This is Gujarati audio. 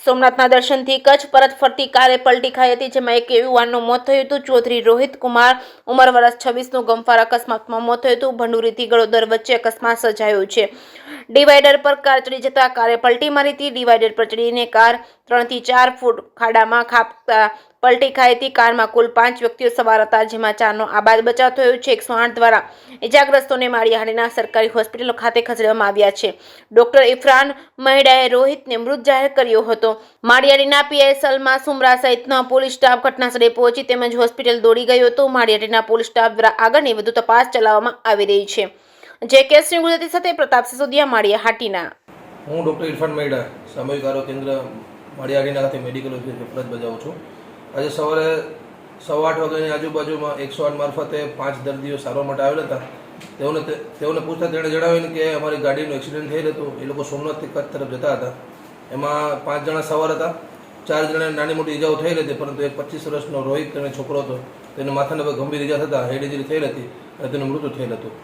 સોમનાથના દર્શનથી કચ્છ પરત ફરતી કારે પલટી ખાઈ હતી, જેમાં એક યુવાનનું મોત થયું હતું. ચૌધરી રોહિત કુમાર ઉંમર વર્ષ 26નું ગમફાર અકસ્માતમાં મોત થયું હતું. ભંડુરીથી ગળોદર વચ્ચે અકસ્માત સર્જાયો છે. ડિવાઈડર પર કાર ચડી જતા કારે પલટી મારી હતી. ડિવાઈડર પર ચડીને કાર 3 થી 4 ફૂટ ખાડામાં ખાબકતા પલટી ખાઈ હતી. કારમાં કુલ 5 વ્યક્તિઓ સવાર હતા, જેમાં 4નો આબાદ બચાવ થયો છે. 108 દ્વારા ઇજાગ્રસ્તોને માળિયાહાટીના સરકારી હોસ્પિટલ ખાતે ખસેડવામાં આવ્યા છે. ડોક્ટર ઇરફાન મહેડાએ રોહિતને મૃત જાહેર કર્યો હતો. માળિયાહાટીના પીઆઈ સલમા સુમરા સહિતનો પોલીસ સ્ટાફ ઘટનાસ્થળે પહોંચી તેમજ હોસ્પિટલ દોડી ગયો હતો. માળિયાહાટીના પોલીસ સ્ટાફ દ્વારા આગળની વધુ તપાસ ચલાવવામાં આવી રહી છે. જે કેસની ગુજરાતી સાથે પ્રતાપ સિસોદિયા, માળિયાહાટીના. હું ડૉક્ટર ઇરફાન મહેડા, સામૂહિક આરોગ્ય કેન્દ્ર માળિયાહાટીના ખાતે મેડિકલ ઓફિસર ફરજ બજાવું છું. આજે સવારે 8:15 વાગ્યાની આજુબાજુમાં 108 મારફતે 5 દર્દીઓ સારવાર માટે આવેલા હતા. તેઓને પૂછતા તેણે જણાવ્યું કે અમારી ગાડીનું એક્સિડન્ટ થયેલ હતું. એ લોકો સોમનાથથી કચ્છ તરફ જતા હતા. એમાં 5 જણા સવાર હતા. 4 જણાને નાની મોટી ઇજાઓ થયેલી હતી, પરંતુ એક 25 વર્ષનો રોહિત અને છોકરો હતો તેને માથાના પર ગંભીર ઇજા થતાં હેડ ઇન્જરી થયેલ હતી અને તેનું મૃત્યુ થયેલ હતું.